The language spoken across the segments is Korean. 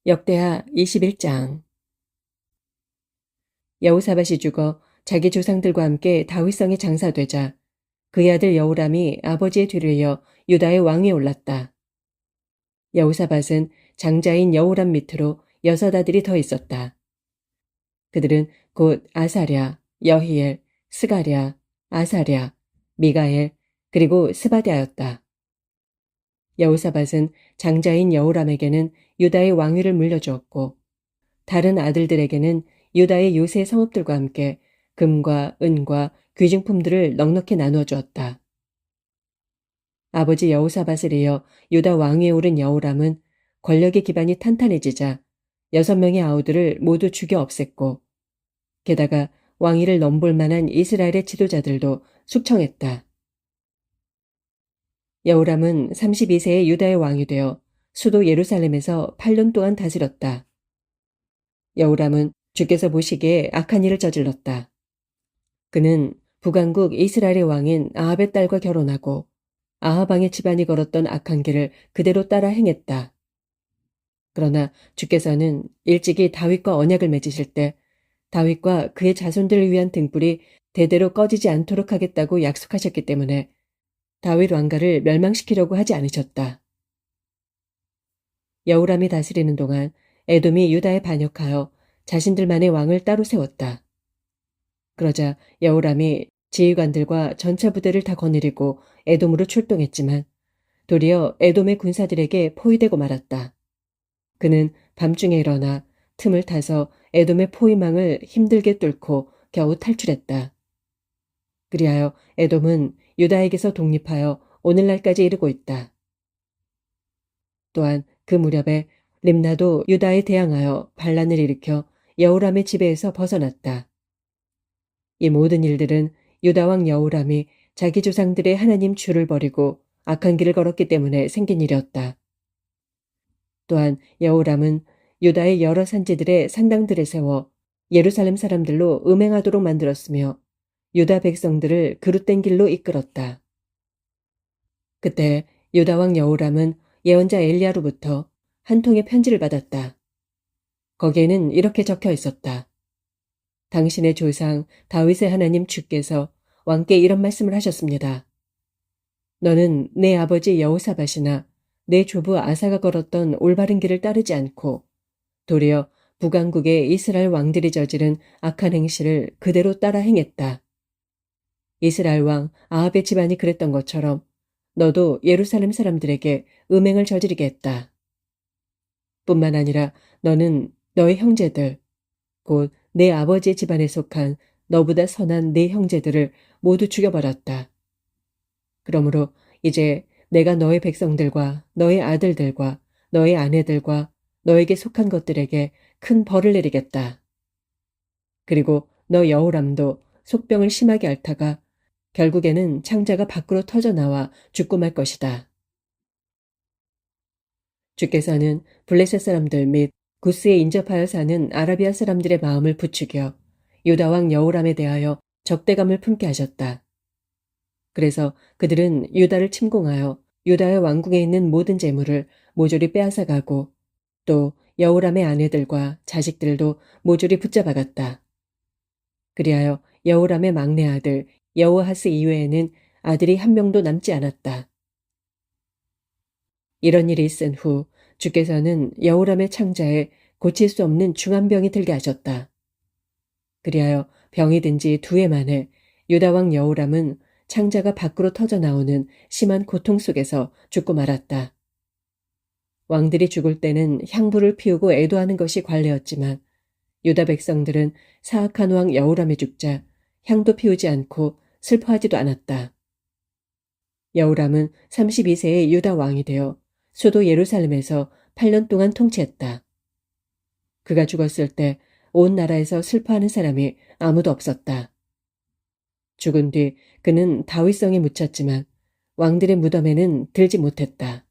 역대하 21장. 여호사밧이 죽어 자기 조상들과 함께 다윗성에 장사되자 그의 아들 여호람이 아버지의 뒤를 이어 유다의 왕위에 올랐다. 여호사밧은 장자인 여호람 밑으로 6 아들이 더 있었다. 그들은 곧 아사랴, 여히엘, 스가랴, 아사랴, 미가엘, 그리고 스바랴였다. 여호사밧은 장자인 여호람에게는 유다의 왕위를 물려주었고 다른 아들들에게는 유다의 요새 성읍들과 함께 금과 은과 귀중품들을 넉넉히 나누어 주었다. 아버지 여호사밧을 이어 유다 왕위에 오른 여호람은 권력의 기반이 탄탄해지자 6명의 아우들을 모두 죽여 없앴고 게다가 왕위를 넘볼 만한 이스라엘의 지도자들도 숙청했다. 여호람은 32세에 유다의 왕이 되어 수도 예루살렘에서 8년 동안 다스렸다. 여호람은 주께서 보시기에 악한 일을 저질렀다. 그는 북왕국 이스라엘의 왕인 아합의 딸과 결혼하고 아합 왕의 집안이 걸었던 악한 길을 그대로 따라 행했다. 그러나 주께서는 일찍이 다윗과 언약을 맺으실 때 다윗과 그의 자손들을 위한 등불이 대대로 꺼지지 않도록 하겠다고 약속하셨기 때문에 다윗 왕가를 멸망시키려고 하지 않으셨다. 여호람이 다스리는 동안 에돔이 유다에 반역하여 자신들만의 왕을 따로 세웠다. 그러자 여호람이 지휘관들과 전차 부대를 다 거느리고 에돔으로 출동했지만 도리어 에돔의 군사들에게 포위되고 말았다. 그는 밤중에 일어나 틈을 타서 에돔의 포위망을 힘들게 뚫고 겨우 탈출했다. 그리하여 에돔은 유다에게서 독립하여 오늘날까지 이르고 있다. 또한 그 무렵에 림나도 유다에 대항하여 반란을 일으켜 여호람의 지배에서 벗어났다. 이 모든 일들은 유다 왕 여호람이 자기 조상들의 하나님 주를 버리고 악한 길을 걸었기 때문에 생긴 일이었다. 또한 여호람은 유다의 여러 산지들의 산당들을 세워 예루살렘 사람들로 음행하도록 만들었으며 유다 백성들을 그릇된 길로 이끌었다. 그때 유다 왕 여호람은 예언자 엘리야로부터 한 통의 편지를 받았다. 거기에는 이렇게 적혀 있었다. 당신의 조상 다윗의 하나님 주께서 왕께 이런 말씀을 하셨습니다. 너는 내 아버지 여호사밧이나 내 조부 아사가 걸었던 올바른 길을 따르지 않고 도리어 북왕국의 이스라엘 왕들이 저지른 악한 행실을 그대로 따라 행했다. 이스라엘 왕 아합의 집안이 그랬던 것처럼 너도 예루살렘 사람들에게 음행을 저지르게 했다. 뿐만 아니라 너는 너의 형제들, 곧 내 아버지의 집안에 속한 너보다 선한 내 형제들을 모두 죽여버렸다. 그러므로 이제 내가 너의 백성들과 너의 아들들과 너의 아내들과 너에게 속한 것들에게 큰 벌을 내리겠다. 그리고 너 여호람도 속병을 심하게 앓다가 결국에는 창자가 밖으로 터져나와 죽고 말 것이다. 주께서는 블레셋 사람들 및 구스에 인접하여 사는 아라비아 사람들의 마음을 부추겨 유다 왕 여호람에 대하여 적대감을 품게 하셨다. 그래서 그들은 유다를 침공하여 유다의 왕궁에 있는 모든 재물을 모조리 빼앗아가고 또 여호람의 아내들과 자식들도 모조리 붙잡아갔다. 그리하여 여호람의 막내 아들 여호아하스 이외에는 아들이 한 명도 남지 않았다. 이런 일이 있은 후 주께서는 여호람의 창자에 고칠 수 없는 중한 병이 들게 하셨다. 그리하여 병이 든 지 2해 만에 유다 왕 여호람은 창자가 밖으로 터져나오는 심한 고통 속에서 죽고 말았다. 왕들이 죽을 때는 향부를 피우고 애도하는 것이 관례였지만 유다 백성들은 사악한 왕 여호람이 죽자 향도 피우지 않고 슬퍼하지도 않았다. 여호람은 32세의 유다 왕이 되어 수도 예루살렘에서 8년 동안 통치했다. 그가 죽었을 때 온 나라에서 슬퍼하는 사람이 아무도 없었다. 죽은 뒤 그는 다윗성에 묻혔지만 왕들의 무덤에는 들지 못했다.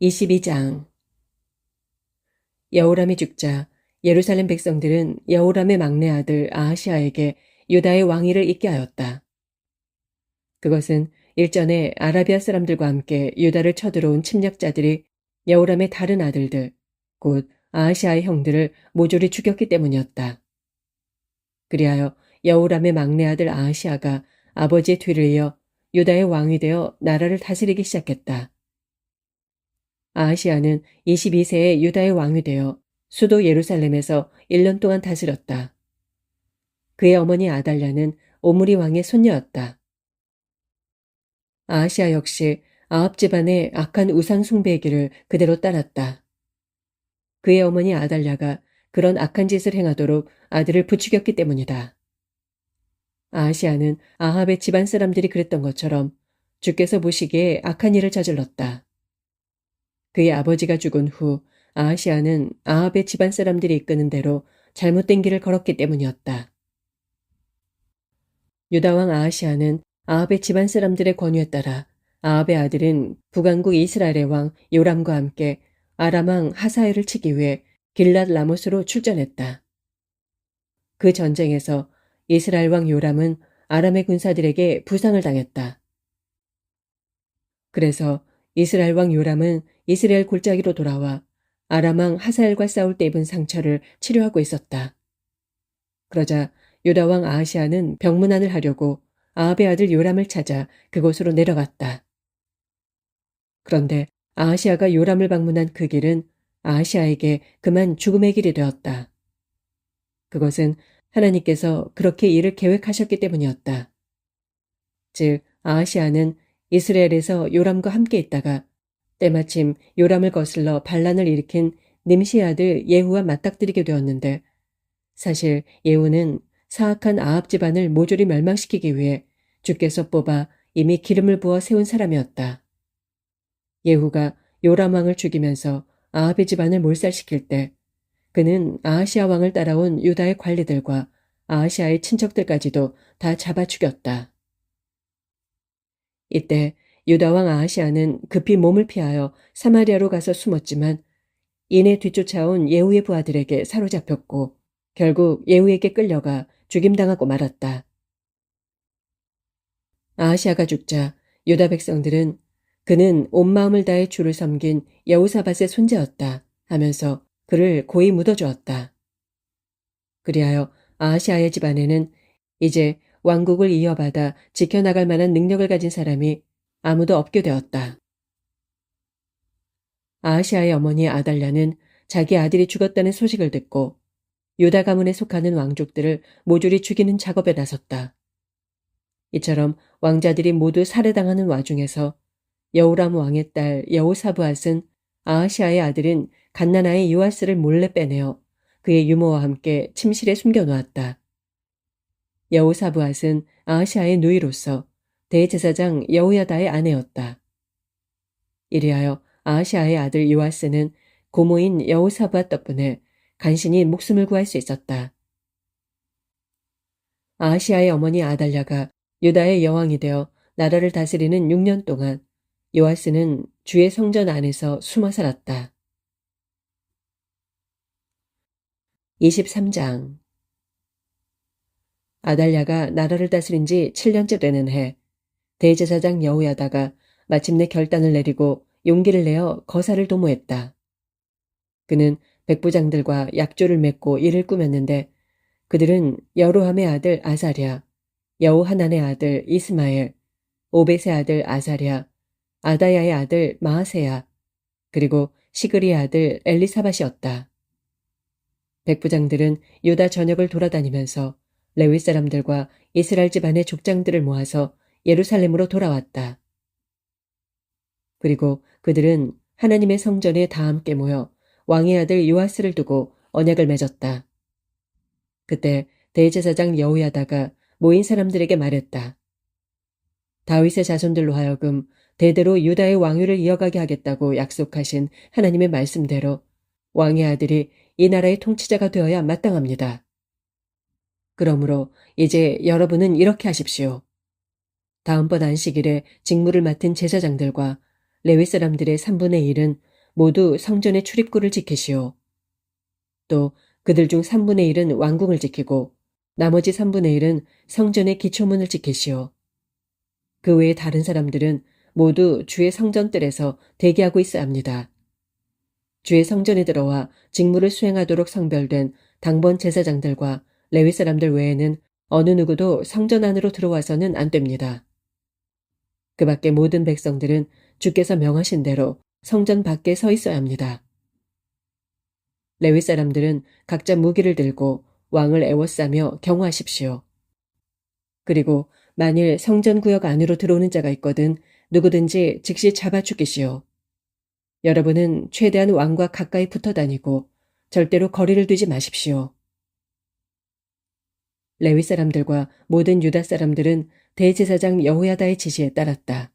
22장. 여호람이 죽자 예루살렘 백성들은 여호람의 막내 아들 아하시아에게 유다의 왕위를 잇게 하였다. 그것은 일전에 아라비아 사람들과 함께 유다를 쳐들어온 침략자들이 여호람의 다른 아들들, 곧 아하시아의 형들을 모조리 죽였기 때문이었다. 그리하여 여호람의 막내 아들 아하시아가 아버지의 뒤를 이어 유다의 왕이 되어 나라를 다스리기 시작했다. 아하시아는 22세에 유다의 왕이 되어 수도 예루살렘에서 1년 동안 다스렸다. 그의 어머니 아달랴는 오므리 왕의 손녀였다. 아하시아 역시 아합 집안의 악한 우상 숭배의 길을 그대로 따랐다. 그의 어머니 아달랴가 그런 악한 짓을 행하도록 아들을 부추겼기 때문이다. 아하시아는 아합의 집안 사람들이 그랬던 것처럼 주께서 보시기에 악한 일을 저질렀다. 그의 아버지가 죽은 후 아하시아는 아합의 집안 사람들이 이끄는 대로 잘못된 길을 걸었기 때문이었다. 유다왕 아하시아는 아합의 집안 사람들의 권유에 따라 아합의 아들인 북왕국 이스라엘의 왕 요람과 함께 아람 왕 하사엘을 치기 위해 길랏 라못으로 출전했다. 그 전쟁에서 이스라엘 왕 요람은 아람의 군사들에게 부상을 당했다. 그래서 이스라엘 왕 요람은 이스라엘 골짜기로 돌아와 아람 왕 하사엘과 싸울 때 입은 상처를 치료하고 있었다. 그러자 유다 왕 아하시아는 병문안을 하려고 아합의 아들 요람을 찾아 그곳으로 내려갔다. 그런데 아하시아가 요람을 방문한 그 길은 아하시아에게 그만 죽음의 길이 되었다. 그것은 하나님께서 그렇게 일을 계획하셨기 때문이었다. 즉 아하시아는 이스라엘에서 요람과 함께 있다가 때마침 요람을 거슬러 반란을 일으킨 님시의 아들 예후와 맞닥뜨리게 되었는데 사실 예후는 사악한 아합 집안을 모조리 멸망시키기 위해 주께서 뽑아 이미 기름을 부어 세운 사람이었다. 예후가 요람 왕을 죽이면서 아합의 집안을 몰살시킬 때 그는 아하시아 왕을 따라온 유다의 관리들과 아하시아의 친척들까지도 다 잡아 죽였다. 이때 유다 왕 아하시아는 급히 몸을 피하여 사마리아로 가서 숨었지만 이내 뒤쫓아온 예후의 부하들에게 사로잡혔고 결국 예후에게 끌려가 죽임당하고 말았다. 아하시아가 죽자 유다 백성들은 그는 온 마음을 다해 주를 섬긴 여호사밧의 손자였다 하면서 그를 고이 묻어주었다. 그리하여 아하시아의 집안에는 이제 왕국을 이어받아 지켜나갈 만한 능력을 가진 사람이 아무도 없게 되었다. 아하시아의 어머니 아달랴는 자기 아들이 죽었다는 소식을 듣고 유다 가문에 속하는 왕족들을 모조리 죽이는 작업에 나섰다. 이처럼 왕자들이 모두 살해당하는 와중에서 여호람 왕의 딸 여호사브앗은 아하시아의 아들인 갓나나의 요아스를 몰래 빼내어 그의 유모와 함께 침실에 숨겨놓았다. 여호사브앗은 아하시아의 누이로서 대제사장 여호야다의 아내였다. 이리하여 아하시아의 아들 요아스는 고모인 여호사브앗 덕분에 간신히 목숨을 구할 수 있었다. 아하시아의 어머니 아달랴가 유다의 여왕이 되어 나라를 다스리는 6년 동안 요아스는 주의 성전 안에서 숨어 살았다. 23장 아달랴가 나라를 다스린 지 7년째 되는 해 대제사장 여호야다가 마침내 결단을 내리고 용기를 내어 거사를 도모했다. 그는 백부장들과 약조를 맺고 일을 꾸몄는데 그들은 여로함의 아들 아사랴, 여호하난의 아들 이스마엘, 오벳의 아들 아사랴, 아다야의 아들 마아세야, 그리고 시그리의 아들 엘리사밧이었다. 백부장들은 유다 전역을 돌아다니면서 레위 사람들과 이스라엘 집안의 족장들을 모아서 예루살렘으로 돌아왔다. 그리고 그들은 하나님의 성전에 다 함께 모여 왕의 아들 요아스를 두고 언약을 맺었다. 그때 대제사장 여호야다가 모인 사람들에게 말했다. 다윗의 자손들로 하여금 대대로 유다의 왕위를 이어가게 하겠다고 약속하신 하나님의 말씀대로 왕의 아들이 이 나라의 통치자가 되어야 마땅합니다. 그러므로 이제 여러분은 이렇게 하십시오. 다음번 안식일에 직무를 맡은 제사장들과 레위 사람들의 3분의 1은 모두 성전의 출입구를 지키시오. 또 그들 중 3분의 1은 왕궁을 지키고 나머지 3분의 1은 성전의 기초문을 지키시오. 그 외의 다른 사람들은 모두 주의 성전뜰에서 대기하고 있어야 합니다. 주의 성전에 들어와 직무를 수행하도록 성별된 당번 제사장들과 레위 사람들 외에는 어느 누구도 성전 안으로 들어와서는 안 됩니다. 그 밖의 모든 백성들은 주께서 명하신 대로 성전 밖에 서 있어야 합니다. 레위 사람들은 각자 무기를 들고 왕을 애워싸며 경호하십시오. 그리고 만일 성전 구역 안으로 들어오는 자가 있거든 누구든지 즉시 잡아 죽이시오. 여러분은 최대한 왕과 가까이 붙어 다니고 절대로 거리를 두지 마십시오. 레위 사람들과 모든 유다 사람들은 대제사장 여호야다의 지시에 따랐다.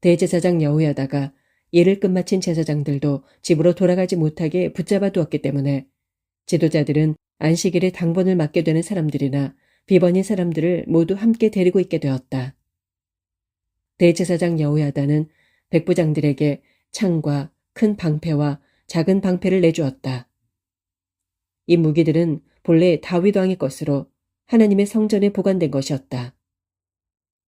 대제사장 여호야다가 일을 끝마친 제사장들도 집으로 돌아가지 못하게 붙잡아 두었기 때문에 지도자들은 안식일에 당번을 맡게 되는 사람들이나 비번인 사람들을 모두 함께 데리고 있게 되었다. 대제사장 여호야다는 백부장들에게 창과 큰 방패와 작은 방패를 내주었다. 이 무기들은 본래 다윗 왕의 것으로 하나님의 성전에 보관된 것이었다.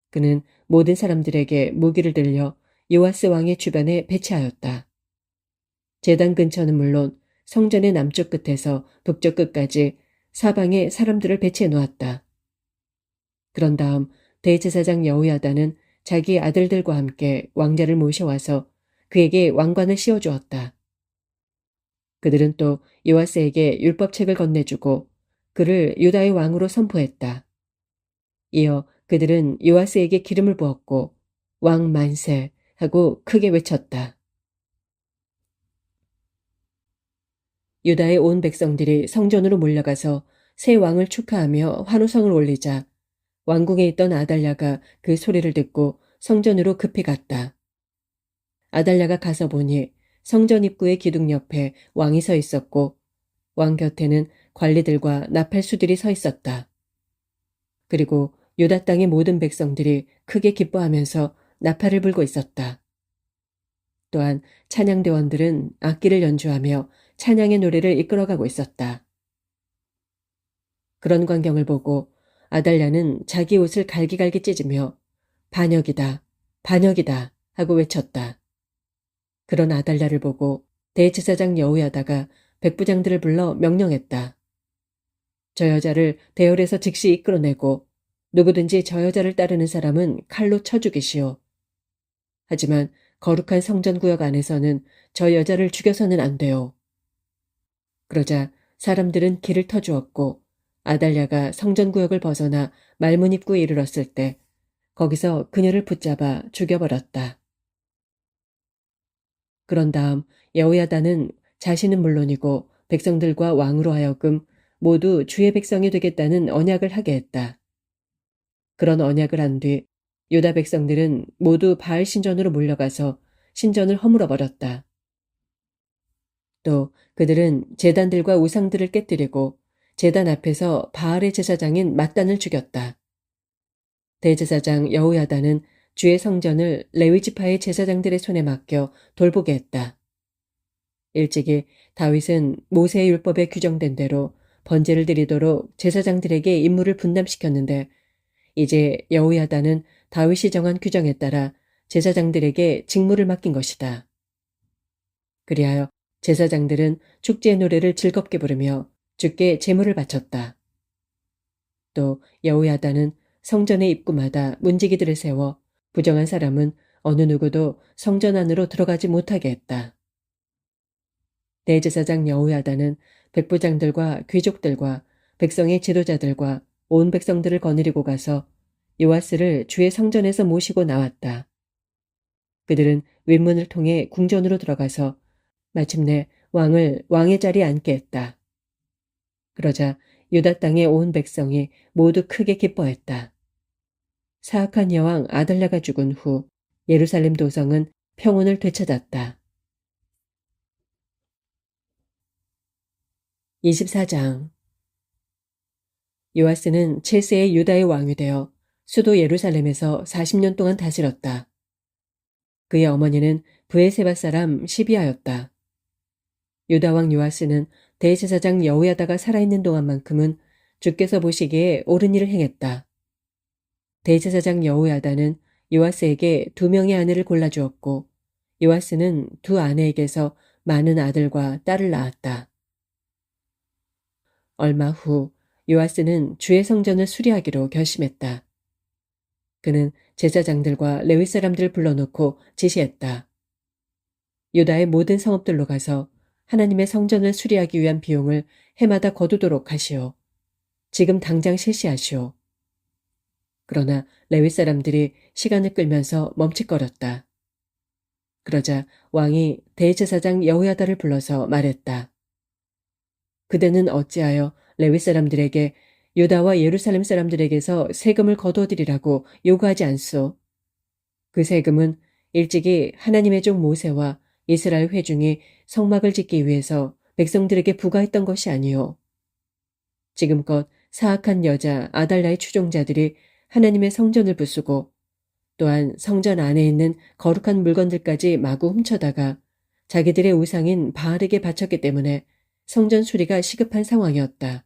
그는 모든 사람들에게 무기를 들려 요아스 왕의 주변에 배치하였다. 제단 근처는 물론 성전의 남쪽 끝에서 북쪽 끝까지 사방에 사람들을 배치해 놓았다. 그런 다음 대제사장 여호야다는 자기 아들들과 함께 왕자를 모셔와서 그에게 왕관을 씌워주었다. 그들은 또 요아스에게 율법책을 건네주고 그를 유다의 왕으로 선포했다. 이어 그들은 요아스에게 기름을 부었고 왕 만세 하고 크게 외쳤다. 유다의 온 백성들이 성전으로 몰려가서 새 왕을 축하하며 환호성을 올리자 왕궁에 있던 아달랴가 그 소리를 듣고 성전으로 급히 갔다. 아달랴가 가서 보니 성전 입구의 기둥 옆에 왕이 서 있었고 왕 곁에는 관리들과 나팔수들이 서 있었다. 그리고 유다 땅의 모든 백성들이 크게 기뻐하면서 나팔을 불고 있었다. 또한 찬양대원들은 악기를 연주하며 찬양의 노래를 이끌어가고 있었다. 그런 광경을 보고 아달랴는 자기 옷을 갈기갈기 찢으며 반역이다, 반역이다 하고 외쳤다. 그런 아달랴를 보고 대제사장 여호야다가 백부장들을 불러 명령했다. 저 여자를 대열에서 즉시 이끌어내고 누구든지 저 여자를 따르는 사람은 칼로 쳐 죽이시오. 하지만 거룩한 성전구역 안에서는 저 여자를 죽여서는 안 돼요. 그러자 사람들은 길을 터주었고 아달랴가 성전구역을 벗어나 말문 입구에 이르렀을 때 거기서 그녀를 붙잡아 죽여버렸다. 그런 다음 여호야다는 자신은 물론이고 백성들과 왕으로 하여금 모두 주의 백성이 되겠다는 언약을 하게 했다. 그런 언약을 한 뒤 유다 백성들은 모두 바알 신전으로 몰려가서 신전을 허물어 버렸다. 또 그들은 제단들과 우상들을 깨뜨리고 제단 앞에서 바알의 제사장인 맏단을 죽였다. 대제사장 여호야다는 주의 성전을 레위 지파의 제사장들의 손에 맡겨 돌보게 했다. 일찍이 다윗은 모세의 율법에 규정된 대로 번제를 드리도록 제사장들에게 임무를 분담시켰는데 이제 여호야다는 다윗이 정한 규정에 따라 제사장들에게 직무를 맡긴 것이다. 그리하여 제사장들은 축제의 노래를 즐겁게 부르며 주께 제물을 바쳤다. 또 여호야다는 성전의 입구마다 문지기들을 세워 부정한 사람은 어느 누구도 성전 안으로 들어가지 못하게 했다. 대제사장 여호야다는 백부장들과 귀족들과 백성의 지도자들과 온 백성들을 거느리고 가서 요아스를 주의 성전에서 모시고 나왔다. 그들은 윗문을 통해 궁전으로 들어가서 마침내 왕을 왕의 자리에 앉게 했다. 그러자 유다 땅의 온 백성이 모두 크게 기뻐했다. 사악한 여왕 아달랴가 죽은 후 예루살렘 도성은 평온을 되찾았다. 24장 요아스는 7세의 유다의 왕이 되어 수도 예루살렘에서 40년 동안 다스렸다. 그의 어머니는 브에세바 사람 시비아였다. 유다 왕 요아스는 대제사장 여호야다가 살아있는 동안만큼은 주께서 보시기에 옳은 일을 행했다. 대제사장 여호야다는 요아스에게 2명의 아내를 골라주었고 요아스는 2 아내에게서 많은 아들과 딸을 낳았다. 얼마 후 요아스는 주의 성전을 수리하기로 결심했다. 그는 제사장들과 레위 사람들을 불러놓고 지시했다. 유다의 모든 성읍들로 가서 하나님의 성전을 수리하기 위한 비용을 해마다 거두도록 하시오. 지금 당장 실시하시오. 그러나 레위 사람들이 시간을 끌면서 멈칫거렸다. 그러자 왕이 대제사장 여호야다를 불러서 말했다. 그대는 어찌하여 레위 사람들에게 유다와 예루살렘 사람들에게서 세금을 거두어드리라고 요구하지 않소? 그 세금은 일찍이 하나님의 종 모세와 이스라엘 회중이 성막을 짓기 위해서 백성들에게 부과했던 것이 아니오. 지금껏 사악한 여자 아달라의 추종자들이 하나님의 성전을 부수고 또한 성전 안에 있는 거룩한 물건들까지 마구 훔쳐다가 자기들의 우상인 바알에게 바쳤기 때문에 성전 수리가 시급한 상황이었다.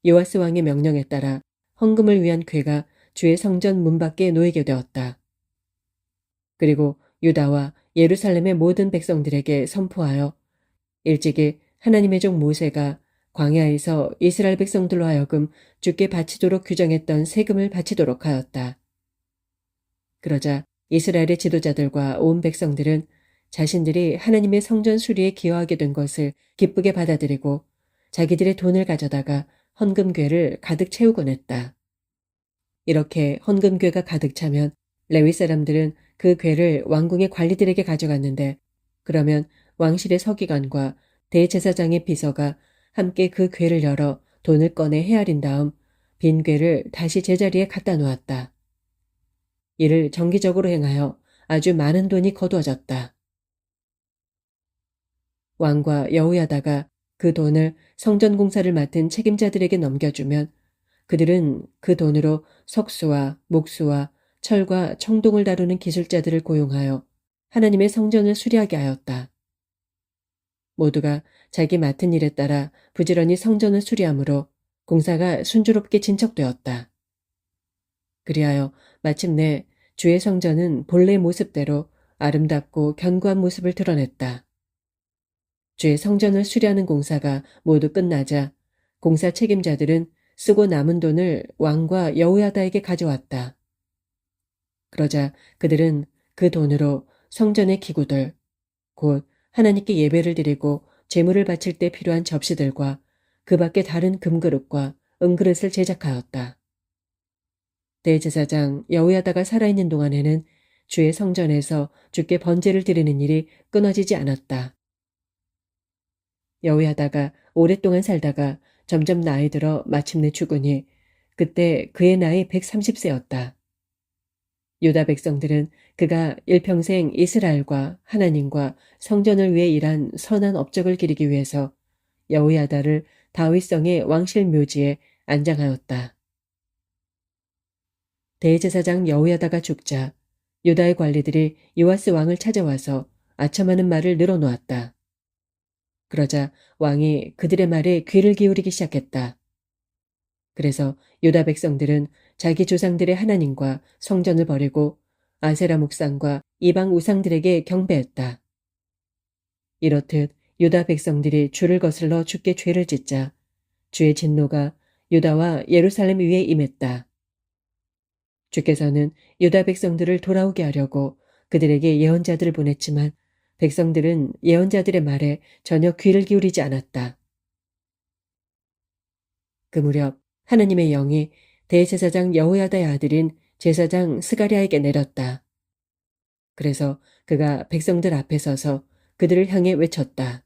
요아스 왕의 명령에 따라 헌금을 위한 궤가 주의 성전 문 밖에 놓이게 되었다. 그리고 유다와 예루살렘의 모든 백성들에게 선포하여 일찍이 하나님의 종 모세가 광야에서 이스라엘 백성들로 하여금 주께 바치도록 규정했던 세금을 바치도록 하였다. 그러자 이스라엘의 지도자들과 온 백성들은 자신들이 하나님의 성전 수리에 기여하게 된 것을 기쁘게 받아들이고 자기들의 돈을 가져다가 헌금궤를 가득 채우곤 했다. 이렇게 헌금궤가 가득 차면 레위 사람들은 그 궤를 왕궁의 관리들에게 가져갔는데 그러면 왕실의 서기관과 대제사장의 비서가 함께 그 궤를 열어 돈을 꺼내 헤아린 다음 빈 궤를 다시 제자리에 갖다 놓았다. 이를 정기적으로 행하여 아주 많은 돈이 거두어졌다. 왕과 여호야다가 그 돈을 성전 공사를 맡은 책임자들에게 넘겨주면 그들은 그 돈으로 석수와 목수와 철과 청동을 다루는 기술자들을 고용하여 하나님의 성전을 수리하게 하였다. 모두가 자기 맡은 일에 따라 부지런히 성전을 수리하므로 공사가 순조롭게 진척되었다. 그리하여 마침내 주의 성전은 본래 모습대로 아름답고 견고한 모습을 드러냈다. 주의 성전을 수리하는 공사가 모두 끝나자 공사 책임자들은 쓰고 남은 돈을 왕과 여호야다에게 가져왔다. 그러자 그들은 그 돈으로 성전의 기구들, 곧 하나님께 예배를 드리고 제물을 바칠 때 필요한 접시들과 그 밖의 다른 금그릇과 은그릇을 제작하였다. 대제사장 여호야다가 살아있는 동안에는 주의 성전에서 주께 번제를 드리는 일이 끊어지지 않았다. 여호야다가 오랫동안 살다가 점점 나이 들어 마침내 죽으니 그때 그의 나이 130세였다. 유다 백성들은 그가 일평생 이스라엘과 하나님과 성전을 위해 일한 선한 업적을 기리기 위해서 여호야다를 다윗성의 왕실 묘지에 안장하였다. 대제사장 여호야다가 죽자 유다의 관리들이 요아스 왕을 찾아와서 아첨하는 말을 늘어놓았다. 그러자 왕이 그들의 말에 귀를 기울이기 시작했다. 그래서 유다 백성들은 자기 조상들의 하나님과 성전을 버리고 아세라 묵상과 이방 우상들에게 경배했다. 이렇듯 유다 백성들이 주를 거슬러 주께 죄를 짓자 주의 진노가 유다와 예루살렘 위에 임했다. 주께서는 유다 백성들을 돌아오게 하려고 그들에게 예언자들을 보냈지만 백성들은 예언자들의 말에 전혀 귀를 기울이지 않았다. 그 무렵 하나님의 영이 대제사장 여호야다의 아들인 제사장 스가랴에게 내렸다. 그래서 그가 백성들 앞에 서서 그들을 향해 외쳤다.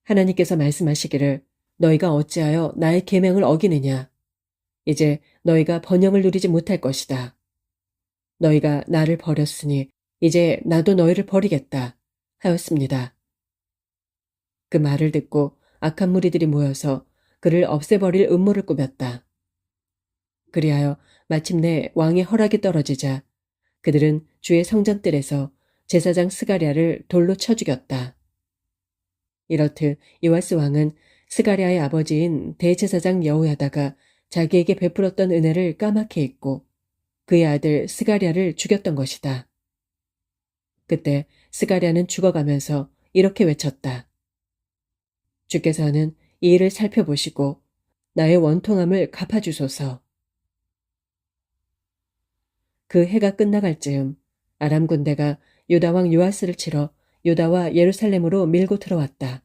하나님께서 말씀하시기를 너희가 어찌하여 나의 계명을 어기느냐. 이제 너희가 번영을 누리지 못할 것이다. 너희가 나를 버렸으니 이제 나도 너희를 버리겠다 하였습니다. 그 말을 듣고 악한 무리들이 모여서 그를 없애버릴 음모를 꾸몄다. 그리하여 마침내 왕의 허락이 떨어지자 그들은 주의 성전뜰에서 제사장 스가랴를 돌로 쳐 죽였다. 이렇듯 요아스 왕은 스가랴의 아버지인 대제사장 여호야다가 자기에게 베풀었던 은혜를 까맣게 잊고 그의 아들 스가랴를 죽였던 것이다. 그때 스가랴는 죽어가면서 이렇게 외쳤다. 주께서는 이 일을 살펴보시고 나의 원통함을 갚아주소서. 그 해가 끝나갈 즈음 아람 군대가 유다 왕 요아스를 치러 유다와 예루살렘으로 밀고 들어왔다.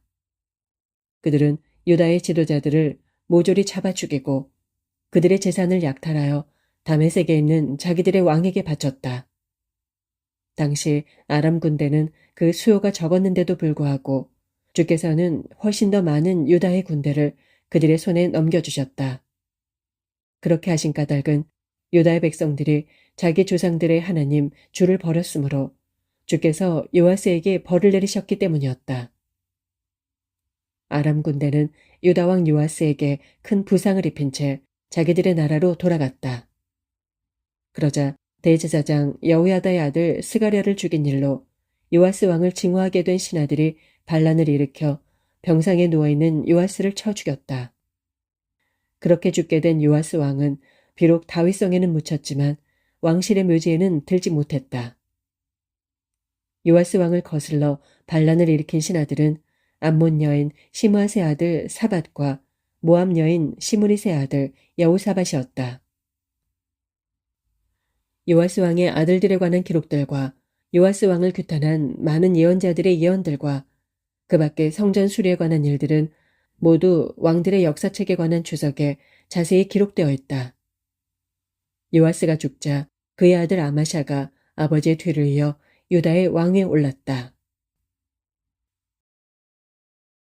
그들은 유다의 지도자들을 모조리 잡아 죽이고 그들의 재산을 약탈하여 다메섹에 있는 자기들의 왕에게 바쳤다. 당시 아람 군대는 그 수요가 적었는데도 불구하고 주께서는 훨씬 더 많은 유다의 군대를 그들의 손에 넘겨주셨다. 그렇게 하신 까닭은 유다의 백성들이 자기 조상들의 하나님 주를 버렸으므로 주께서 요아스에게 벌을 내리셨기 때문이었다. 아람 군대는 유다 왕 요아스에게 큰 부상을 입힌 채 자기들의 나라로 돌아갔다. 그러자 대제사장 여호야다의 아들 스가랴를 죽인 일로 요아스 왕을 징후하게 된 신하들이 반란을 일으켜 병상에 누워있는 요아스를 쳐 죽였다. 그렇게 죽게 된 요아스 왕은 비록 다윗성에는 묻혔지만 왕실의 묘지에는 들지 못했다. 요아스 왕을 거슬러 반란을 일으킨 신하들은 암몬 여인 시므아세 아들 사밧과 모압 여인 시므리세 아들 여우사밧이었다. 요아스 왕의 아들들에 관한 기록들과 요아스 왕을 규탄한 많은 예언자들의 예언들과 그 밖의 성전 수리에 관한 일들은 모두 왕들의 역사책에 관한 주석에 자세히 기록되어 있다. 요아스가 죽자 그의 아들 아마샤가 아버지의 뒤를 이어 유다의 왕위에 올랐다.